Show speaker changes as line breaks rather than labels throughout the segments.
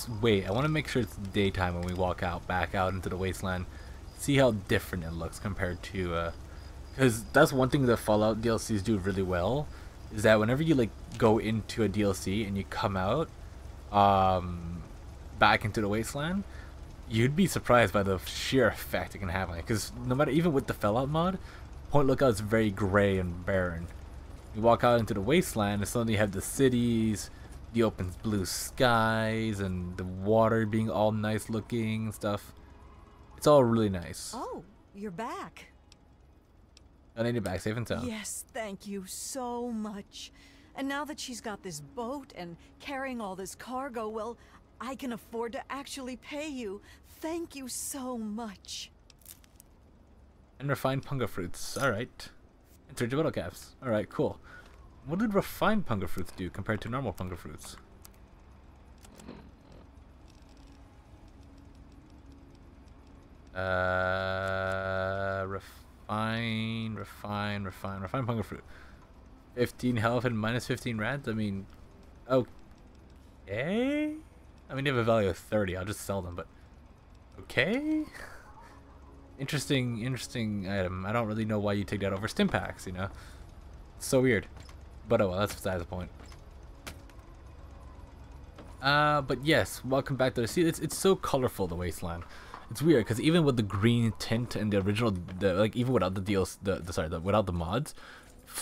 let's wait. I want to make sure it's daytime when we walk out, back out into the wasteland. See how different it looks compared to, because that's one thing that Fallout DLCs do really well, is that whenever you like go into a DLC and you come out, back into the wasteland, you'd be surprised by the sheer effect it can have on it. Because no matter, even with the Fallout mod, Point Lookout is very gray and barren. You walk out into the wasteland and suddenly you have the cities, the open blue skies, and the water being all nice looking and stuff. It's all really nice.
Oh, you're back.
I need it back safe and sound.
Yes, thank you so much. And now that she's got this boat and carrying all this cargo, well, I can afford to actually pay you. Thank you so much.
And refined punga fruits. Alright. And surge bottle caps. Alright, cool. What did refined punga fruits do compared to normal punga fruits? Refine punga fruit. 15 health and minus 15 rad? I mean, okay? I mean, they have a value of 30. I'll just sell them, but okay? Interesting item. I don't really know why you take that over stim packs, you know? It's so weird. But oh well, that's besides the point. But yes, welcome back to the sea. It's so colorful, the wasteland. It's weird because even with the green tint and the original, like even without the DLC, without the mods,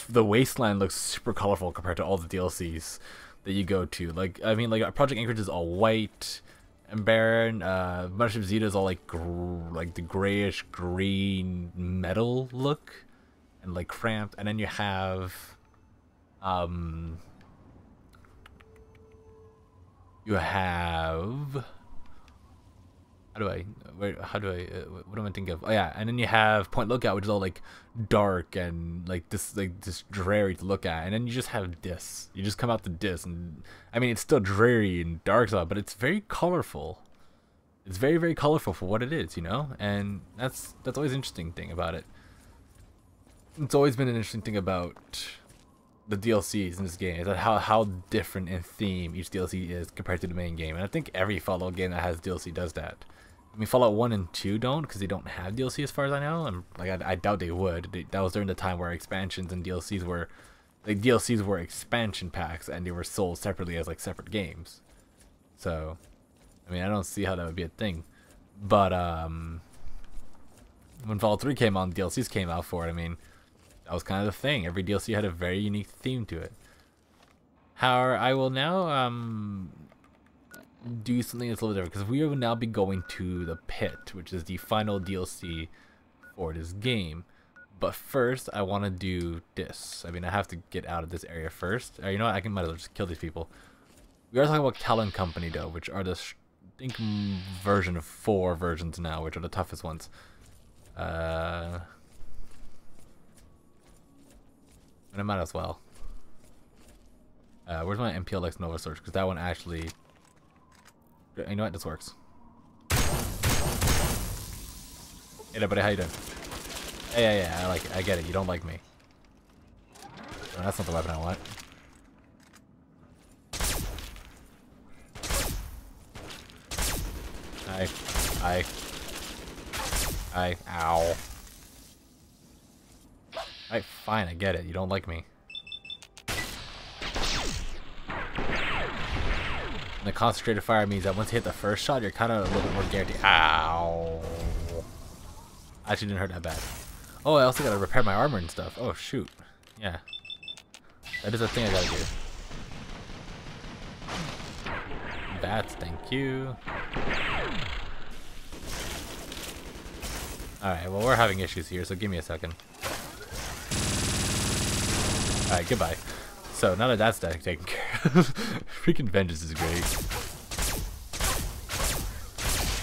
the wasteland looks super colorful compared to all the DLCs that you go to. Like, I mean, like Project Anchorage is all white and barren. Mothership Zeta is all like the grayish green metal look and like cramped. And then you have what am I thinking of? Oh yeah, and then you have Point Lookout, which is all like dark and like this dreary to look at, and then you just have this. You just come out to this, and I mean it's still dreary and dark stuff, but it's very colorful. It's very, very colorful for what it is, you know, and that's always an interesting thing about it. It's always been an interesting thing about the DLCs in this game is that how different in theme each DLC is compared to the main game, and I think every Fallout game that has DLC does that. I mean, Fallout 1 and 2 don't, because they don't have DLC as far as I know. And like I doubt they would. That was during the time where expansions and DLCs were, like DLCs were expansion packs and they were sold separately as like separate games. So, I mean, I don't see how that would be a thing. But when Fallout 3 came out, DLCs came out for it. I mean, that was kind of the thing. Every DLC had a very unique theme to it. However, I will now do something that's a little different, because we will now be going to the pit, which is the final DLC for this game. But first, I want to do this. I mean, I have to get out of this area first. You know what? Might as well just kill these people. We are talking about Callan Company, though, which are the, I think, version of 4 versions now, which are the toughest ones. And I might as well. Where's my MPLX Nova Source? Because that one actually... You know what? This works. Hey there, buddy. How you doing? Hey, yeah. I get it. You don't like me. No, that's not the weapon I want. Ow. Alright, fine. I get it. You don't like me. And the concentrated fire means that once you hit the first shot, you're kind of a little bit more guaranteed. Ow. Actually didn't hurt that bad. Oh, I also gotta repair my armor and stuff. Oh, shoot. Yeah. That is a thing I gotta do. Bats, thank you. Alright, well, we're having issues here, so give me a second. Alright, goodbye. So, now that that's taken care of, freaking vengeance is great.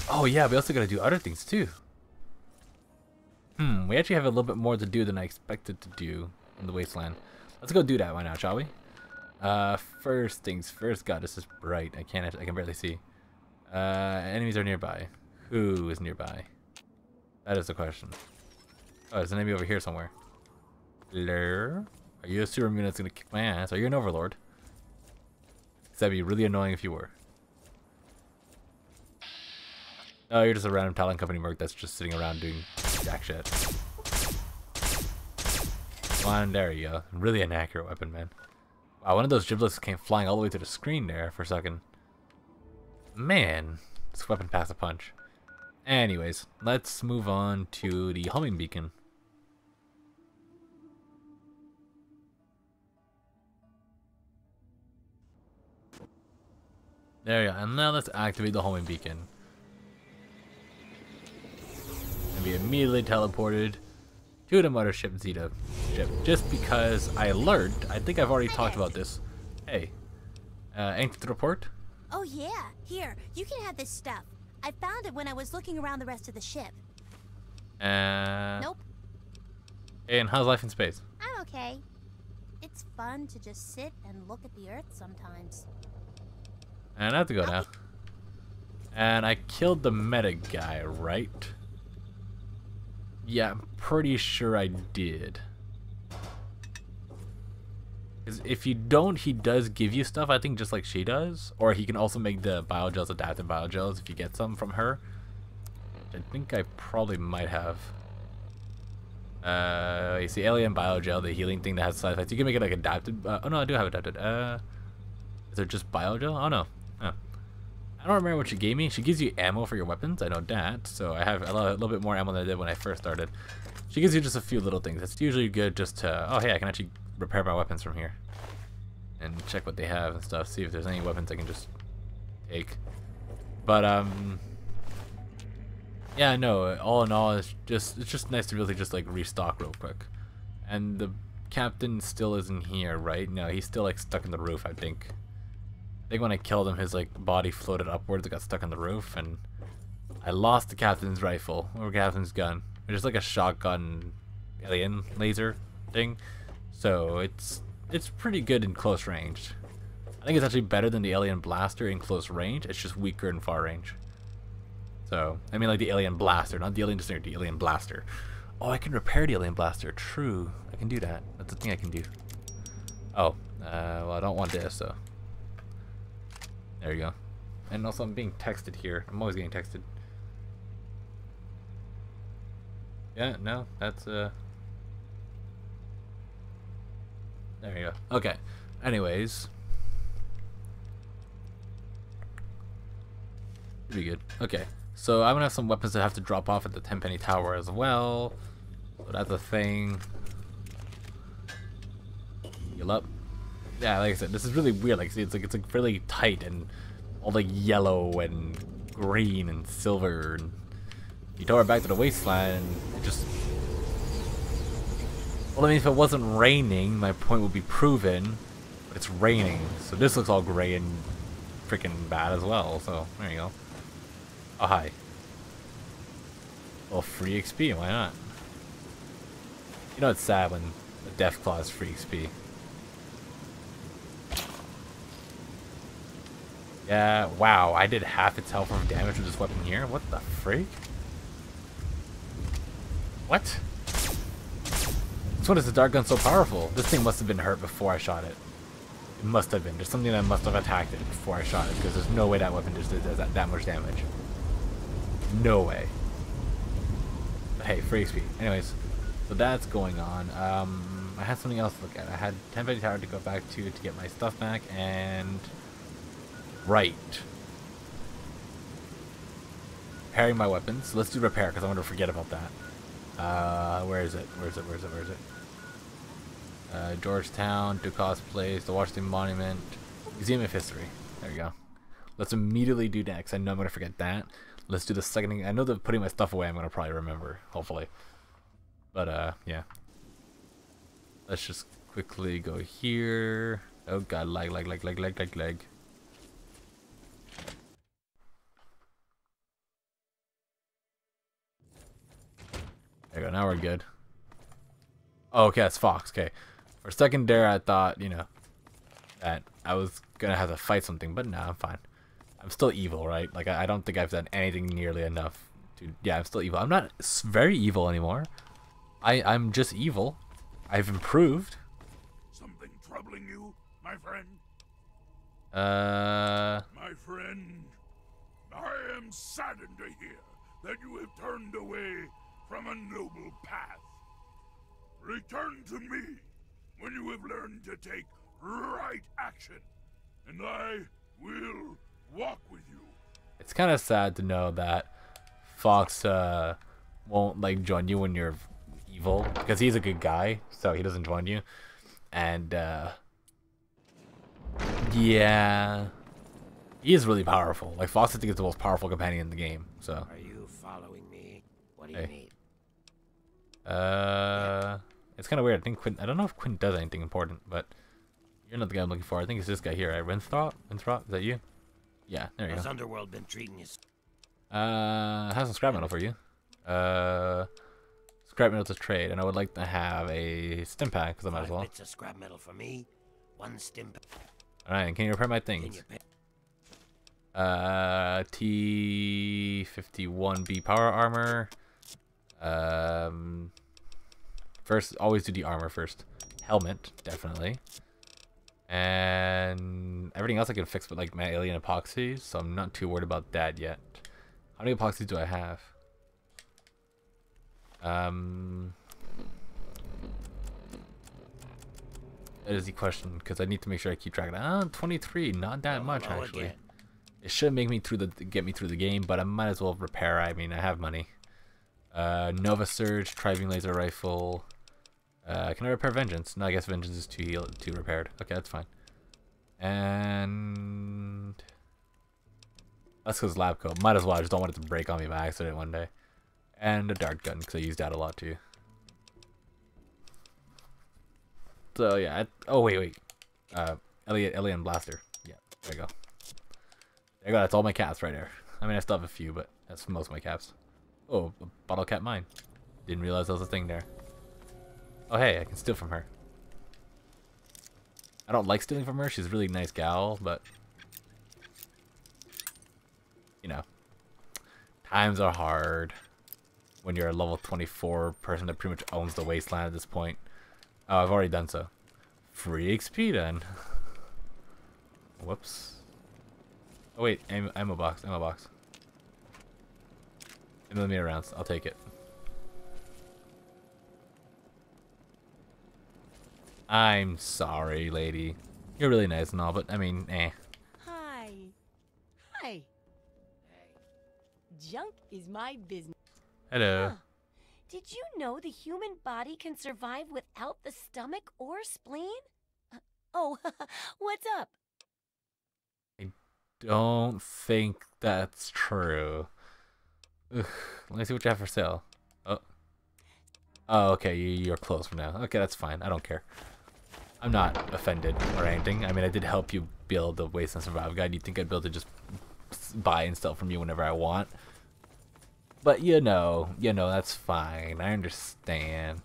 Oh yeah, we also gotta do other things too. We actually have a little bit more to do than I expected to do in the wasteland. Let's go do that right now, shall we? First things first. God, this is bright. I can barely see. Enemies are nearby. Who is nearby? That is the question. Oh, there's an enemy over here somewhere. Hello? Are you a sewer immune that's gonna kick my ass? Are you an overlord? That'd be really annoying if you were. Oh, you're just a random talent company merc that's just sitting around doing jack shit. Come on, there you go. Really inaccurate weapon, man. Wow, one of those giblets came flying all the way to the screen there for a second. Man, this weapon passed a punch. Anyways, let's move on to the homing beacon. There you go, and now let's activate the homing beacon. And be immediately teleported to the mothership Zeta ship. Just because I learned, I think I've already talked about this. Hey, anything to report?
Oh yeah, here, you can have this stuff. I found it when I was looking around the rest of the ship. Nope.
And how's life in space?
I'm okay. It's fun to just sit and look at the Earth sometimes.
And I have to go now. And I killed the medic guy, right? Yeah, I'm pretty sure I did. Because if you don't, he does give you stuff, I think just like she does. Or he can also make the biogels adaptive biogels if you get some from her. I think I probably might have. You see alien biogel, the healing thing that has side effects. You can make it like adapted. Oh no, I do have adapted. Is it just biogel? Oh no. Oh. I don't remember what she gave me. She gives you ammo for your weapons. I know that. So I have a little bit more ammo than I did when I first started. She gives you just a few little things. It's usually good just to, oh hey, I can actually repair my weapons from here. And check what they have and stuff. See if there's any weapons I can just take. But yeah, no, all in all, it's just nice to really just like restock real quick. And the captain still isn't here, right? No, he's still like stuck in the roof, I think. I think when I killed him, his like body floated upwards. It got stuck on the roof, and I lost the captain's rifle or captain's gun, which is like a shotgun alien laser thing. So it's pretty good in close range. I think it's actually better than the alien blaster in close range. It's just weaker in far range. So I mean like the alien blaster, not the alien destroyer, the alien blaster. Oh, I can repair the alien blaster. True, I can do that. That's the thing I can do. Oh, well I don't want this, so. There you go. And also I'm being texted here. I'm always getting texted. Yeah, no, that's there you go. Okay. Anyways. Pretty good. Okay. So I'm gonna have some weapons that have to drop off at the 10 penny tower as well. So that's a thing. Heal up. Yeah, like I said, this is really weird. Like, see, it's like really tight and all like yellow and green and silver. And you tow it back to the wasteland. It just. Well, I mean, if it wasn't raining, my point would be proven. But it's raining, so this looks all gray and freaking bad as well. So there you go. Oh hi. Well, free XP. Why not? You know it's sad when the deathclaws is free XP. Yeah, wow, I did half its health of damage with this weapon here? What the freak? What? That's what is the dart gun so powerful? This thing must have been hurt before I shot it. It must have been. There's something that must have attacked it before I shot it, because there's no way that weapon just does that much damage. No way. But hey, free XP. Anyways, so that's going on. I had something else to look at. I had 10 penny tower to go back to get my stuff back, and... Right. Repairing my weapons. Let's do repair because I want to forget about that. Where is it? Where is it? Georgetown, Dukas Place, the Washington Monument, Museum of History. There you go. Let's immediately do next. I know I'm going to forget that. Let's do the second thing. I know that putting my stuff away I'm going to probably remember, hopefully. But, yeah. Let's just quickly go here. Oh god, lag. There you go, now we're good. Oh, okay, that's Fox, okay. For a second there, I thought, you know, that I was gonna have to fight something, but no, I'm fine. I'm still evil, right? Like, I don't think I've done anything nearly enough to... Yeah, I'm still evil. I'm not very evil anymore. I'm just evil. I've improved.
Something troubling you, my friend?
My
My friend? I am saddened to hear that you have turned away from a noble path. Return to me when you have learned to take right action, and I will walk with you.
It's kind of sad to know that Fox won't like join you when you're evil, because he's a good guy, so he doesn't join you. And yeah, he is really powerful. Like Fox, I think, is the most powerful companion in the game. So.
Are you following me? What do you need?
It's kind of weird. I don't know if Quinn does anything important, but you're not the guy I'm looking for. I think it's this guy here, right? Winthrop? Winthrop? Is that you? Yeah, there you go.
How's Underworld been treating you?
Have some scrap metal for you. Scrap metal to trade, and I would like to have a stim pack, because I might as well.
5 bits of scrap metal for me, 1 stim pack.
Alright, can you repair my things? T51B power armor. First, always do the armor first. Helmet, definitely. And everything else I can fix with like my alien epoxies, so I'm not too worried about that yet. How many epoxies do I have? That is the question, because I need to make sure I keep track of that. 23, not that much actually. It should make me through get me through the game, but I might as well repair. I mean, I have money. Nova Surge, Tribing Laser Rifle. Can I repair Vengeance? No, I guess Vengeance is too repaired. Okay, that's fine. And that's because lab coat. Might as well. I just don't want it to break on me by accident one day. And a dart gun, because I used that a lot too. So yeah. Oh wait. Alien Blaster. Yeah, there you go. There you go. That's all my caps right there. I mean, I still have a few, but that's most of my caps. Oh, a bottle cap mine. Didn't realize there was a thing there. Oh hey, I can steal from her. I don't like stealing from her. She's a really nice gal, but you know, times are hard when you're a level 24 person that pretty much owns the wasteland at this point. Oh, I've already done so. Free XP then. Whoops. Oh wait, ammo box. 8mm rounds. I'll take it. I'm sorry, lady. You're really nice and all, but I mean, eh.
Hi. Hi. Junk is my business.
Hello.
Huh. Did you know the human body can survive without the stomach or spleen? Oh, what's up?
I don't think that's true. Ugh, let me see what you have for sale. Oh, okay, you're closed for now. Okay, that's fine. I don't care. I'm not offended or anything. I mean, I did help you build the Wasteland Survival Guide. You'd think I'd be able to just buy and sell from you whenever I want. But you know, that's fine. I understand.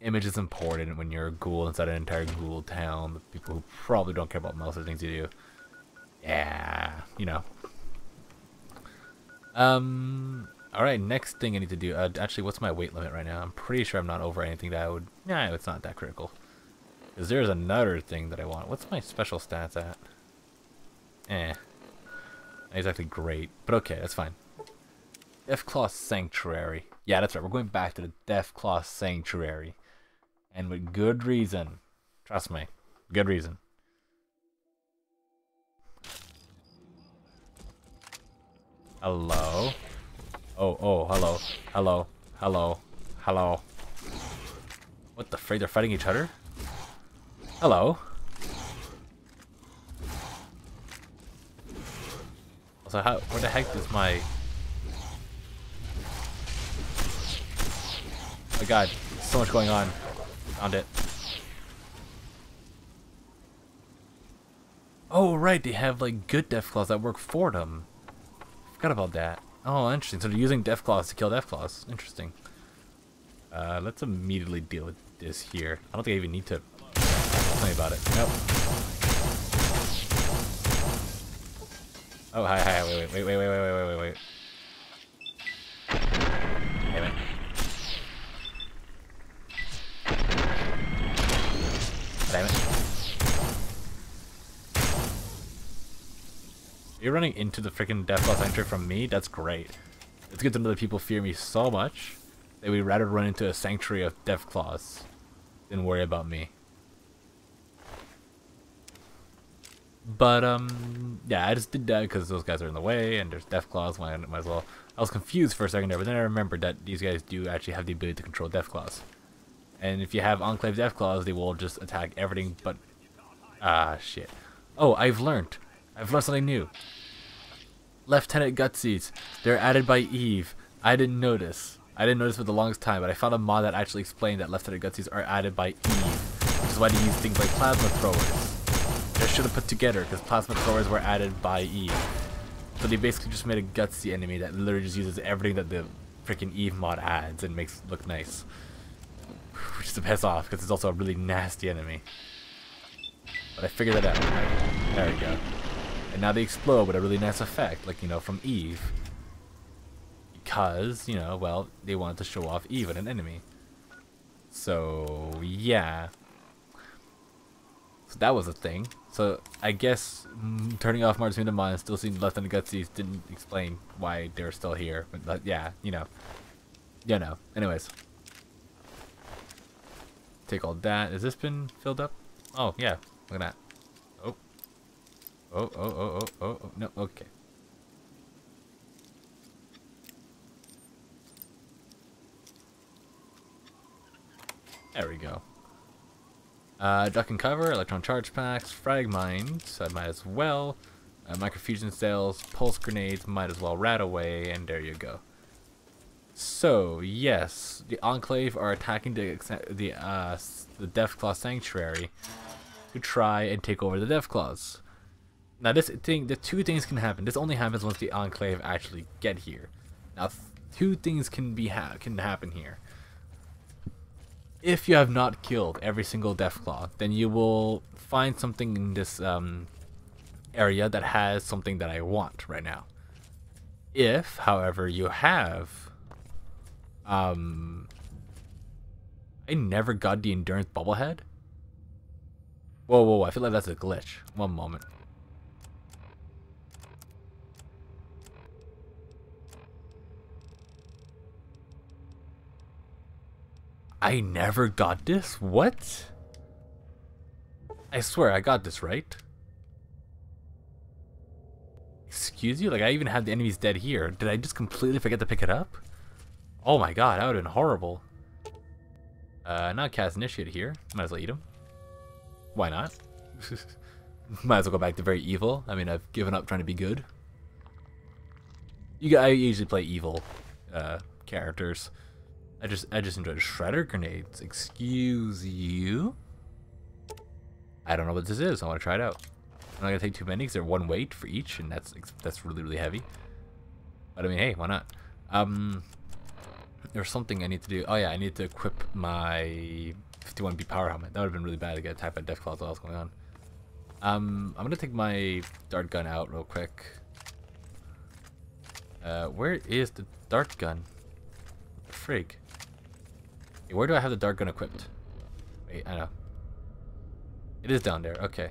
Image is important when you're a ghoul inside an entire ghoul town. The people who probably don't care about most of the things you do. Yeah, you know. Alright, next thing I need to do. Actually, what's my weight limit right now? I'm pretty sure I'm not over anything that I would... Nah, it's not that critical. Because there's another thing that I want. What's my special stats at? Not exactly great. But okay, that's fine. Deathclaw Sanctuary. Yeah, that's right. We're going back to the Deathclaw Sanctuary. And with good reason. Trust me. Good reason. Hello? Oh, hello. What the frick? They're fighting each other? Hello? Also, where the heck is my... Oh my god, so much going on. Found it. Oh, right, they have, like, good Deathclaws that work for them. Forgot about that. Oh, interesting. So they're using Deathclaws to kill Deathclaws. Interesting. Let's immediately deal with this here. I don't think I even need to tell me about it. Nope. Oh, hi. Wait. Damn it. You're running into the freaking deathclaw sanctuary from me? That's great. It's good to know that people fear me so much that we'd rather run into a sanctuary of deathclaws than worry about me. But, yeah, I just did that because those guys are in the way, and there's deathclaws, might as well. I was confused for a second there, but then I remembered that these guys do actually have the ability to control deathclaws. And if you have Enclave deathclaws, they will just attack everything but... Ah, shit. Oh, I've learned something new. Lieutenant Gutsies. They're added by Eve. I didn't notice. I didn't notice for the longest time, but I found a mod that actually explained that Lieutenant Gutsies are added by Eve, which is why they use things like plasma throwers. I should have put together because plasma throwers were added by Eve. So they basically just made a gutsy enemy that literally just uses everything that the freaking Eve mod adds and makes it look nice. Which is to piss off because it's also a really nasty enemy. But I figured that out. Right? There we go. And now they explode with a really nice effect, like, you know, from Eve. Because, you know, well, they wanted to show off Eve and an enemy. So, yeah. So that was a thing. So I guess turning off Martigen Mod and still seeing Lieutenant Gutsies didn't explain why they're still here. But yeah, you know. You know. Anyways. Take all that. Has this been filled up? Oh, yeah. Look at that. Oh. Oh. No, okay. There we go. Duck and cover, electron charge packs, frag mines, I might as well. Microfusion cells, pulse grenades, might as well rat away, and there you go. So, yes, the Enclave are attacking the Deathclaw Sanctuary to try and take over the Deathclaws. Now, the two things can happen. This only happens once the Enclave actually get here. Now, two things can happen here. If you have not killed every single Deathclaw, then you will find something in this area that has something that I want right now. If, however, you have... I never got the Endurance Bubblehead? Whoa, I feel like that's a glitch. One moment. I never got this? What? I swear I got this, right? Excuse you? Like, I even had the enemies dead here. Did I just completely forget to pick it up? Oh my god, that would have been horrible. Not cast initiate here. Might as well eat him. Why not? Might as well go back to very evil. I mean, I've given up trying to be good. I usually play evil characters. I just enjoyed shredder grenades. Excuse you? I don't know what this is. I want to try it out. I'm not gonna take too many because they're one weight for each, and that's really heavy. But I mean, hey, why not? There's something I need to do. Oh yeah, I need to equip my 51B power helmet. That would have been really bad to get attacked by deathclaws while I was going on. I'm gonna take my dart gun out real quick. Where is the dart gun? Frig. Hey, where do I have the dart gun equipped? Wait, I know. It is down there. Okay.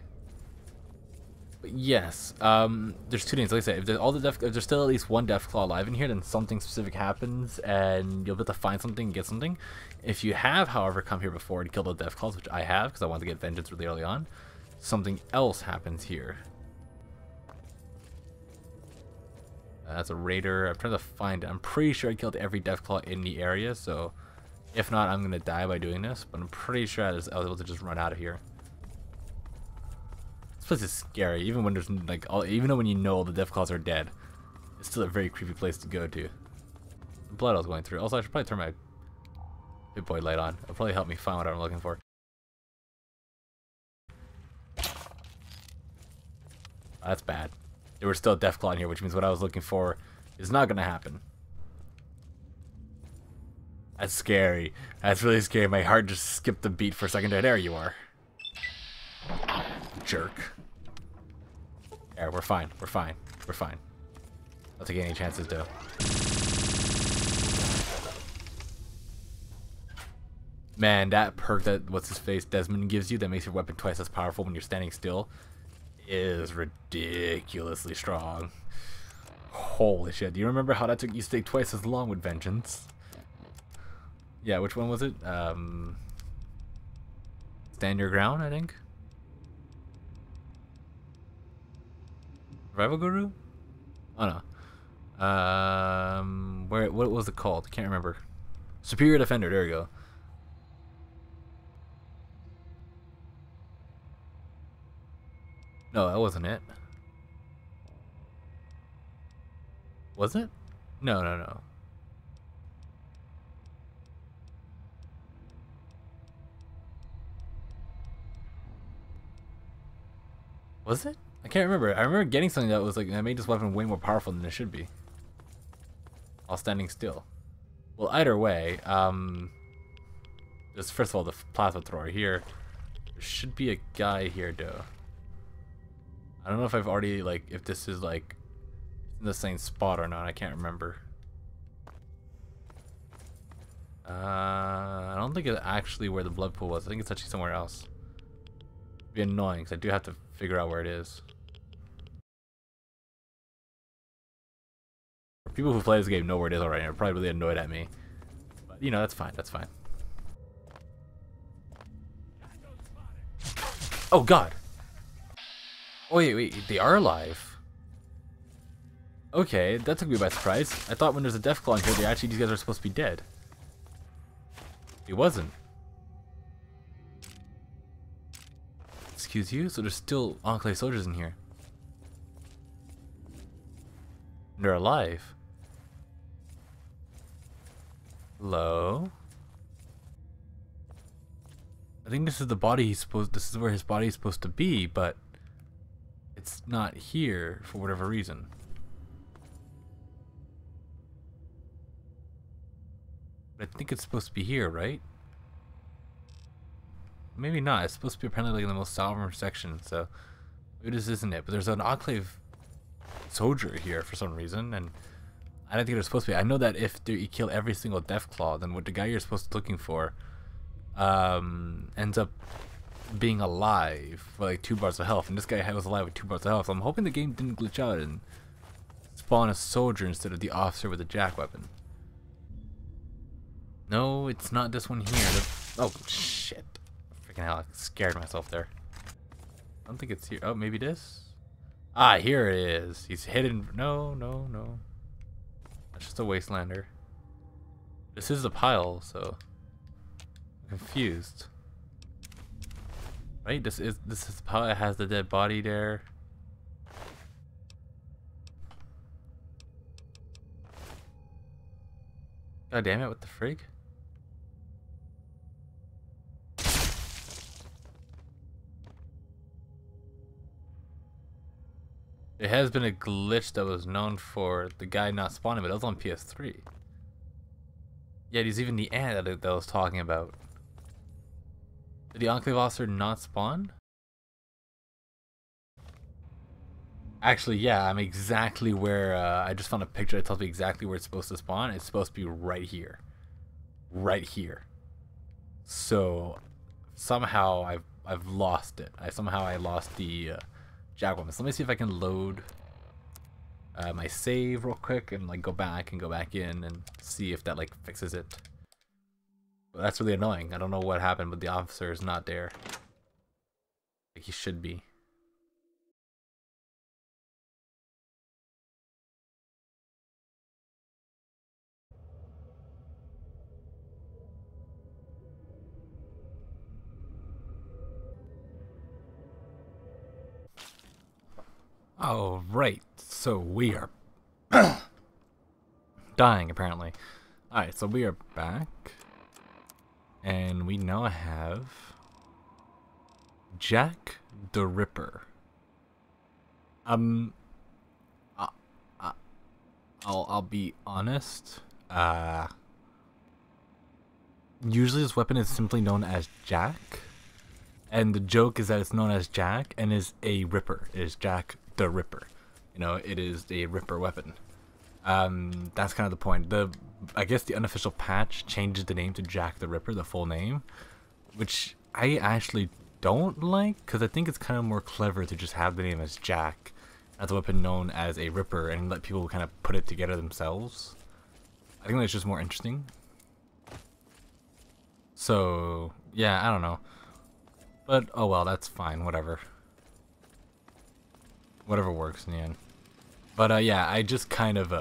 But yes, there's two things. Like I said, if there's still at least one Deathclaw alive in here, then something specific happens, and you'll be able to find something and get something. If you have, however, come here before to kill the Deathclaws, which I have, because I want to get vengeance really early on, something else happens here. That's a raider. I'm trying to find it. I'm pretty sure I killed every Deathclaw in the area, so if not, I'm gonna die by doing this. But I'm pretty sure I was able to just run out of here. This place is scary, even when there's like even when you know the Deathclaws are dead. It's still a very creepy place to go to. The blood I was going through. Also, I should probably turn my big boy light on. It'll probably help me find what I'm looking for. That's bad. There was still a Deathclaw in here, which means what I was looking for is not gonna happen. That's scary. That's really scary. My heart just skipped a beat for a second there. There you are. Jerk. Yeah, we're fine. We're fine. We're fine. I'll take any chances, though. Man, that perk that what's-his-face Desmond gives you that makes your weapon twice as powerful when you're standing still is ridiculously strong. Holy shit. Do you remember how that took you to take twice as long with Vengeance? Yeah, which one was it? Stand Your Ground, I think? Survival Guru? Oh no. What was it called? I can't remember. Superior Defender, there we go. No, that wasn't it. Was it? No, no, no. Was it? I can't remember. I remember getting something that was like, that made this weapon way more powerful than it should be. While standing still. Well, either way, just first of all, the plasma thrower here. There should be a guy here, though. I don't know if I've already, like, if this is, like, in the same spot or not. I can't remember. I don't think it's actually where the blood pool was. I think it's actually somewhere else. It'd be annoying, because I do have to figure out where it is. People who play this game know where it is already. They're probably really annoyed at me. But, you know, that's fine. That's fine. Oh, God. Oh, wait. They are alive. Okay, that took me by surprise. I thought when there's a deathclaw in here, these guys are supposed to be dead. It wasn't. Excuse you? So there's still Enclave soldiers in here. They're alive. Hello? I think this is the body this is where his body is supposed to be, but it's not here for whatever reason. But I think it's supposed to be here, right? Maybe not. It's supposed to be apparently like in the most southern section, so maybe this isn't it. But there's an Enclave soldier here for some reason, and I don't think they're supposed to be. I know that if you kill every single deathclaw, then what the guy you're supposed to be looking for ends up being alive for like 2 bars of health, and this guy was alive with 2 bars of health. So I'm hoping the game didn't glitch out and spawn a soldier instead of the officer with a jack weapon. No, it's not this one here. Oh shit! Freaking hell! I scared myself there. I don't think it's here. Oh, maybe this. Ah, here it is. He's hidden. No. That's just a wastelander. This is a pile, so I'm confused. Right? This is the pile that has the dead body there. God damn it! What the frig? There has been a glitch that was known for the guy not spawning, but that was on PS3. Yeah, there's even the ant that I was talking about. Did the Enclave officer not spawn? Actually, yeah, I'm exactly where, I just found a picture that tells me exactly where it's supposed to spawn. It's supposed to be right here. Right here. So, somehow I've lost it. I lost the, jack weapon. So let me see if I can load my save real quick and like go back in and see if that like fixes it. But that's really annoying. I don't know what happened, but the officer is not there. Like he should be. Oh, right. So we are dying, apparently. Alright, so we are back. And we now have Jack the Ripper. I'll be honest. Usually this weapon is simply known as Jack. And the joke is that it's known as Jack and is a Ripper. It is Jack the Ripper. You know, it is a Ripper weapon. That's kind of the point. I guess the unofficial patch changes the name to Jack the Ripper, the full name, which I actually don't like, because I think it's kind of more clever to just have the name as Jack as a weapon known as a Ripper and let people kind of put it together themselves. I think that's just more interesting. So, yeah, I don't know. But, oh well, that's fine, whatever. Whatever works in the end. But, yeah, I just kind of,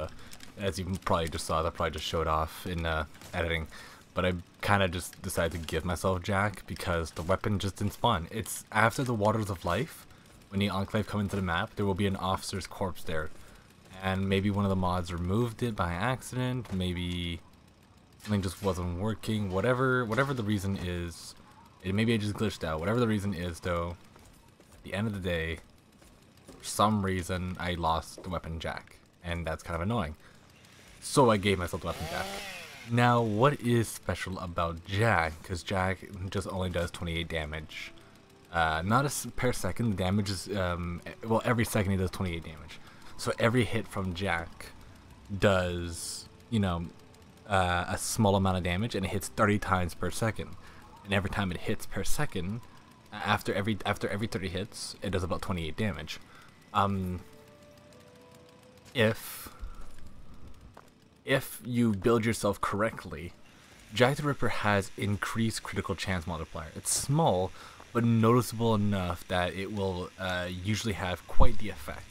as you probably just saw, that probably just showed off in editing. But I kind of just decided to give myself Jack because the weapon just didn't spawn. It's after the Waters of Life. When the Enclave come into the map, there will be an officer's corpse there. And maybe one of the mods removed it by accident. Maybe something just wasn't working. Whatever the reason is, maybe I just glitched out. Whatever the reason is, though, at the end of the day, for some reason, I lost the weapon Jack. And that's kind of annoying. So I gave myself the weapon Jack. Now, what is special about Jack? Because Jack just only does 28 damage. Not per second. The damage is, well, every second he does 28 damage. So every hit from Jack does, you know, a small amount of damage, and it hits 30 times per second. And every time it hits per second, after every 30 hits, it does about 28 damage. If you build yourself correctly, Jack the Ripper has increased critical chance multiplier. It's small, but noticeable enough that it will usually have quite the effect.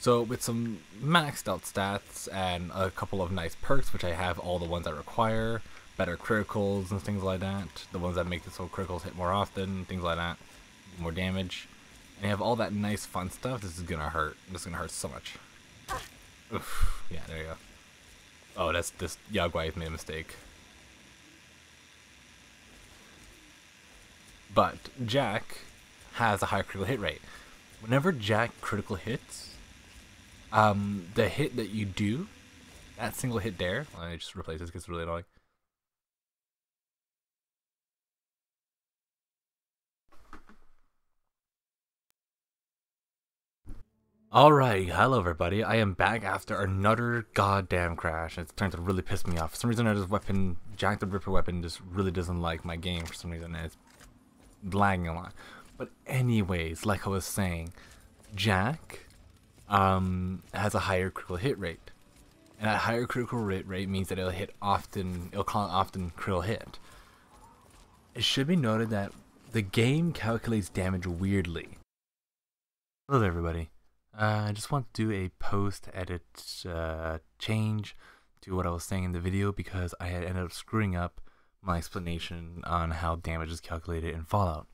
So with some maxed out stats and a couple of nice perks, which I have all the ones I require, better criticals and things like that, the ones that make it so criticals hit more often, things like that, more damage, and you have all that nice fun stuff, this is gonna hurt. This is gonna hurt so much. Oof. Yeah, there you go. Oh, this Yagwai made a mistake. But Jack has a higher critical hit rate. Whenever Jack critical hits, the hit that you do, that single hit there, let me just replace this because it's really annoying. Alright, hello everybody, I am back after another goddamn crash. It's starting to really piss me off. For some reason, this weapon, Jack the Ripper weapon, just really doesn't like my game for some reason, and it's lagging a lot. But anyways, like I was saying, Jack has a higher critical hit rate. And that higher critical hit rate means that it'll call it often critical hit. It should be noted that the game calculates damage weirdly. Hello there everybody. I just want to do a post-edit change to what I was saying in the video because I had ended up screwing up my explanation on how damage is calculated in Fallout.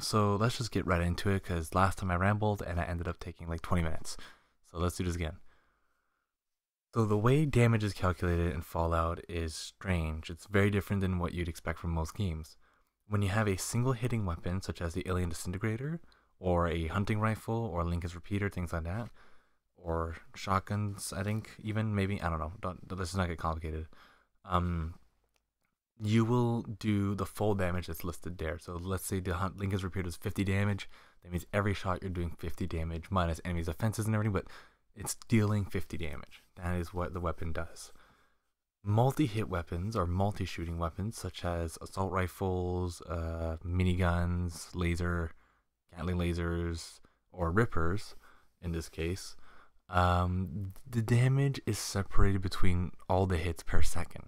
So let's just get right into it because last time I rambled and I ended up taking like 20 minutes. So let's do this again. So the way damage is calculated in Fallout is strange. It's very different than what you'd expect from most games. When you have a single hitting weapon such as the Alien Disintegrator, or a hunting rifle, or Lincoln's Repeater, things like that, or shotguns, I think, even, maybe, I don't know, let's just not get complicated. You will do the full damage that's listed there. So let's say the Lincoln's Repeater does 50 damage, that means every shot you're doing 50 damage, minus enemies' offenses and everything, but it's dealing 50 damage. That is what the weapon does. Multi-hit weapons, or multi-shooting weapons, such as assault rifles, miniguns, Gatling lasers, or rippers, in this case, the damage is separated between all the hits per second.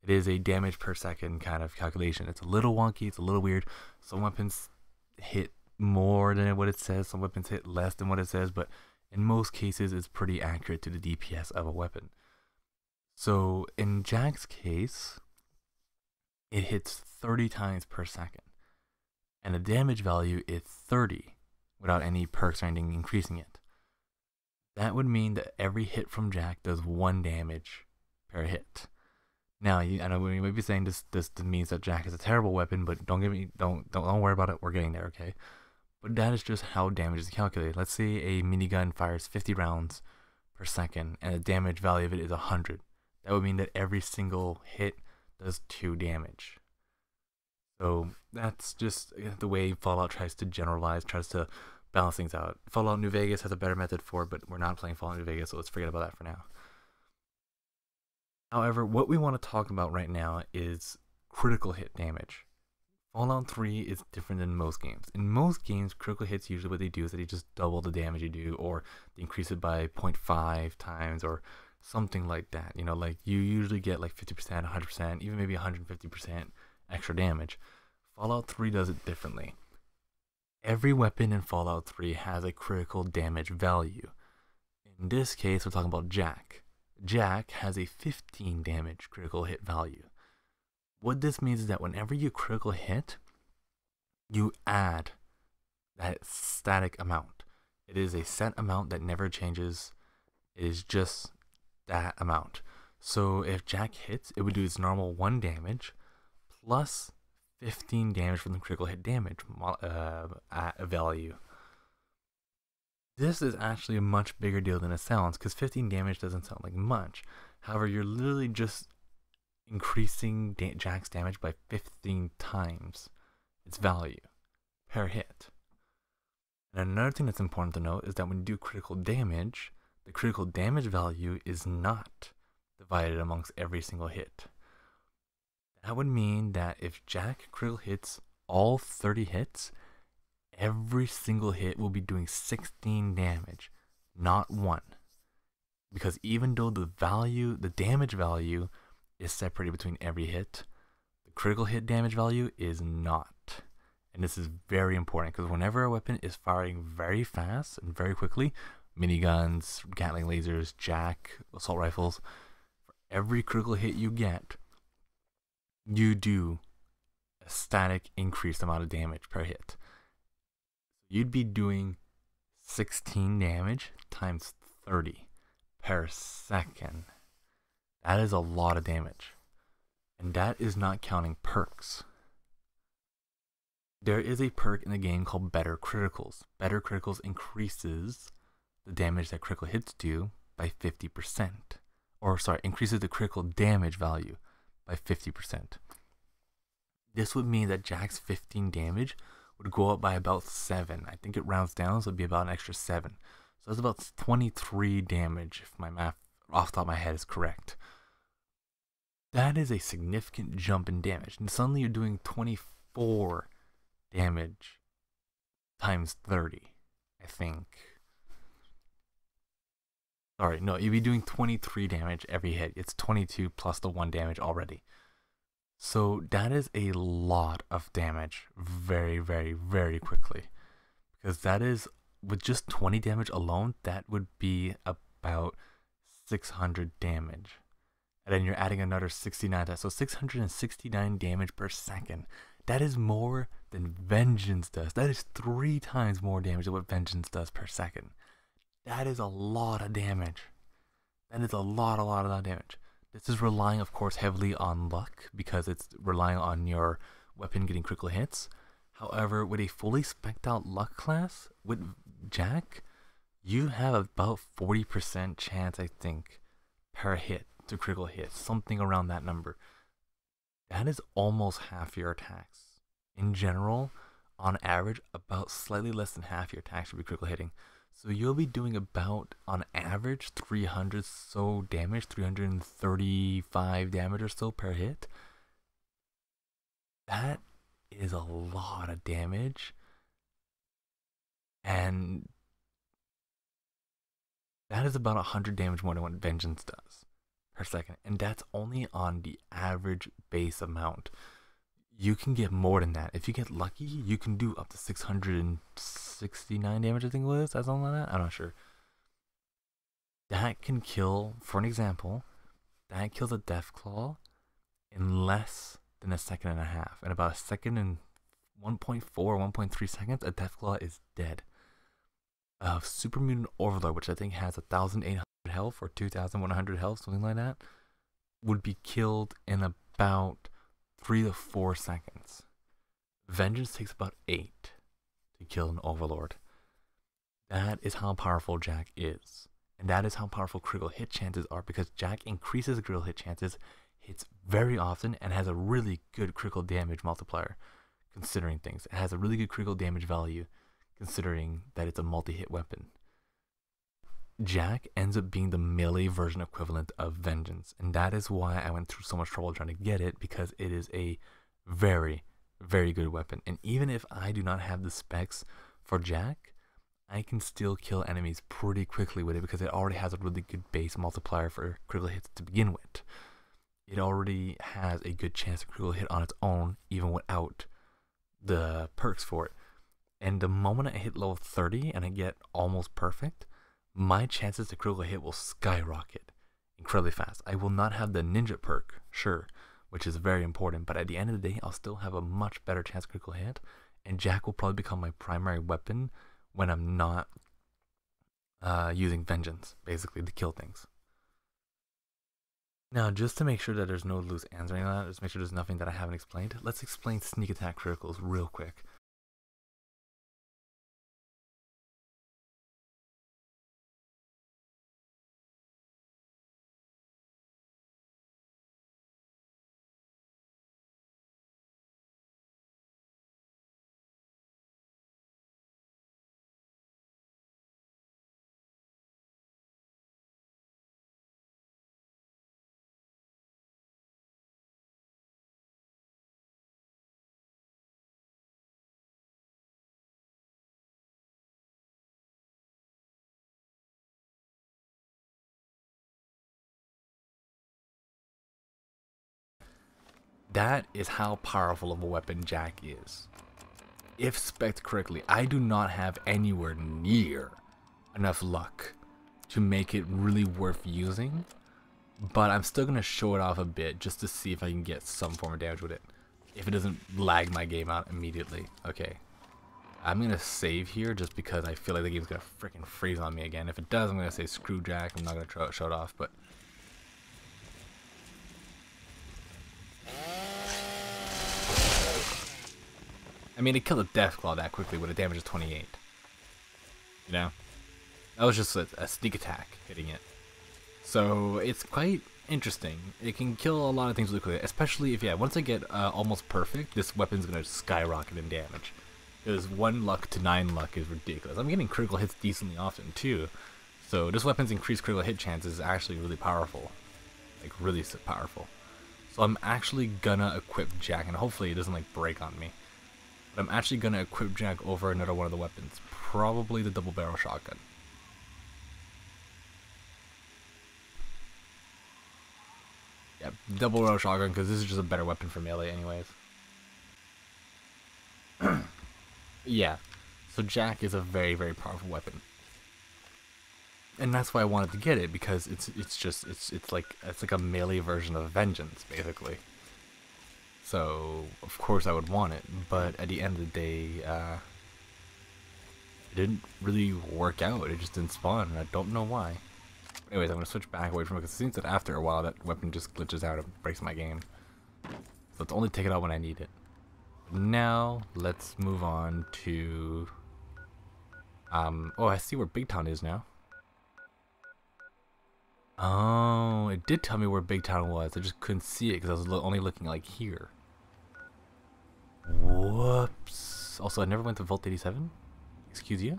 It is a damage per second kind of calculation. It's a little wonky, it's a little weird. Some weapons hit more than what it says, some weapons hit less than what it says, but in most cases it's pretty accurate to the DPS of a weapon. So in Jack's case, it hits 30 times per second. And the damage value is 30 without any perks or anything increasing it. That would mean that every hit from Jack does 1 damage per hit. Now, I know you might be saying this means that Jack is a terrible weapon, but don't worry about it. We're getting there, okay? But that is just how damage is calculated. Let's say a minigun fires 50 rounds per second, and the damage value of it is 100. That would mean that every single hit does 2 damage. So that's just the way Fallout tries to generalize, tries to balance things out. Fallout New Vegas has a better method for it, but we're not playing Fallout New Vegas, so let's forget about that for now. However, what we want to talk about right now is critical hit damage. Fallout 3 is different than most games. In most games, critical hits, usually what they do is that they just double the damage you do, or they increase it by 0.5 times, or something like that. You know, like you usually get like 50%, 100%, even maybe 150% extra damage. Fallout 3 does it differently. Every weapon in Fallout 3 has a critical damage value. In this case, we're talking about Jack. Jack has a 15 damage critical hit value. What this means is that whenever you critical hit, you add that static amount. It is a set amount that never changes. It is just that amount. So if Jack hits, it would do its normal 1 damage plus 15 damage from the critical hit damage value. This is actually a much bigger deal than it sounds, because 15 damage doesn't sound like much. However, you're literally just increasing Jack's damage by 15 times its value per hit. And another thing that's important to note is that when you do critical damage, the critical damage value is not divided amongst every single hit. That would mean that if Jack critical hits all 30 hits, every single hit will be doing 16 damage, not 1. Because even though the damage value is separated between every hit, the critical hit damage value is not. And this is very important, because whenever a weapon is firing very fast and very quickly, miniguns, Gatling lasers, Jack, assault rifles, for every critical hit you get, you do a static increased amount of damage per hit. You'd be doing 16 damage times 30 per second. That is a lot of damage. And that is not counting perks. There is a perk in the game called Better Criticals. Better Criticals increases the damage that critical hits do by 50%. Or sorry, increases the critical damage value by 50%. This would mean that Jack's 15 damage would go up by about 7. I think it rounds down, so it'd be about an extra 7. So that's about 23 damage, if my math off the top of my head is correct. That is a significant jump in damage. And suddenly you're doing 24 damage times 30, I think. Sorry, no, you'd be doing 23 damage every hit. It's 22 plus the 1 damage already. So that is a lot of damage very, very, very quickly. Because that is, with just 20 damage alone, that would be about 600 damage. And then you're adding another 69 to that. So 669 damage per second. That is more than Vengeance does. That is 3 times more damage than what Vengeance does per second. That is a lot of damage. That is a lot of damage. This is relying, of course, heavily on luck, because it's relying on your weapon getting critical hits. However, with a fully spec'd out luck class, with Jack, you have about 40% chance, I think, per hit to critical hit. Something around that number. That is almost half your attacks. In general, on average, about slightly less than half your attacks should be critical hitting. So you'll be doing about, on average, 300 so damage, 335 damage or so per hit. That is a lot of damage. And that is about 100 damage more than what Vengeance does per second. And that's only on the average base amount. You can get more than that. If you get lucky, you can do up to 669 damage, I think it was. Something like that. I'm not sure. That can kill, for an example, that kills a deathclaw in less than a second and a half. In about a second and 1.4, 1.3 seconds, a deathclaw is dead. A super mutant overlord, which I think has 1,800 health or 2,100 health, something like that, would be killed in about 3 to 4 seconds. Vengeance takes about 8 to kill an overlord. That is how powerful Jack is. And that is how powerful critical hit chances are, because Jack increases critical hit chances, hits very often, and has a really good critical damage multiplier, considering things. It has a really good critical damage value, considering that it's a multi-hit weapon. Jack ends up being the melee version equivalent of Vengeance, and that is why I went through so much trouble trying to get it, because it is a very, very good weapon. And even if I do not have the specs for Jack, I can still kill enemies pretty quickly with it because it already has a really good base multiplier for critical hits to begin with. It already has a good chance of critical hit on its own, even without the perks for it. And the moment I hit level 30 and I get almost perfect, my chances to critical hit will skyrocket incredibly fast. I will not have the ninja perk, sure, which is very important, but at the end of the day, I'll still have a much better chance of critical hit, and Jack will probably become my primary weapon when I'm not using vengeance, basically, to kill things. Now, just to make sure that there's no loose ends or anything like that, just make sure there's nothing that I haven't explained, let's explain sneak attack criticals real quick. That is how powerful of a weapon Jack is. If spec'd correctly, I do not have anywhere near enough luck to make it really worth using, but I'm still going to show it off a bit just to see if I can get some form of damage with it. If it doesn't lag my game out immediately. Okay. I'm going to save here just because I feel like the game's going to freaking freeze on me again. If it does, I'm going to say screw Jack. I'm not going to show it off, but... I mean, it killed a deathclaw that quickly with a damage of 28. You know? That was just a sneak attack hitting it. So, it's quite interesting. It can kill a lot of things really quickly, especially if, yeah, once I get almost perfect, this weapon's going to skyrocket in damage. Because 1 luck to 9 luck is ridiculous. I'm getting critical hits decently often, too. So, this weapon's increased critical hit chance is actually really powerful. Like, really powerful. So, I'm actually gonna equip Jack, and hopefully it doesn't, like, break on me. But I'm actually going to equip Jack over another one of the weapons. Probably the double barrel shotgun. Yeah, double barrel shotgun because this is just a better weapon for melee anyways. Yeah, so Jack is a very, very powerful weapon. And that's why I wanted to get it, because it's like a melee version of vengeance, basically. So, of course I would want it, but at the end of the day, it didn't really work out. It just didn't spawn, and I don't know why. But anyways, I'm going to switch back away from it, because it seems that after a while, that weapon just glitches out and breaks my game. So let's only take it out when I need it. But now, let's move on to... oh, I see where Big Town is now. Oh, it did tell me where Big Town was. I just couldn't see it, because I was only looking, like, here. Whoops. Also, I never went to Vault 87. Excuse you?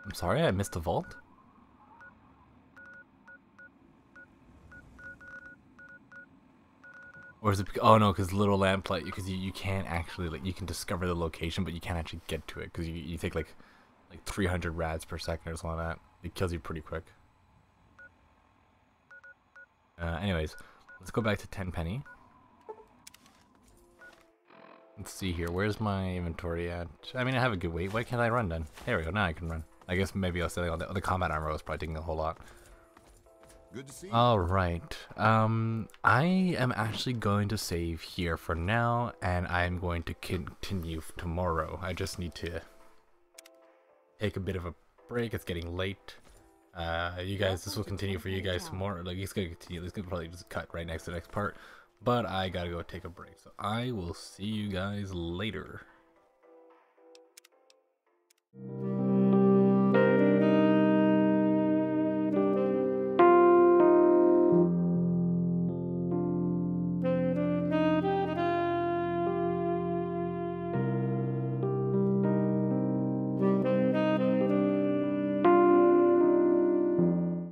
I'm sorry, I missed the vault? Or is it... Oh no, because little lamplight, because you can't actually, like, you can discover the location, but you can't actually get to it, because you take, like 300 rads per second or something like that. It kills you pretty quick. Anyways, let's go back to 10 penny. Let's see here. Where's my inventory at? I mean, I have a good weight. Why can't I run then? There we go. Now I can run. I guess maybe I was saying the combat armor was probably taking a whole lot.
Good to see you.
All right. I am actually going to save here for now, and I'm going to continue tomorrow. I just need to take a bit of a break. It's getting late. You guys, this will continue for you guys tomorrow. Like, it's gonna continue. It's gonna probably just cut right next to the next part. But I gotta go take a break. So I will see you guys later.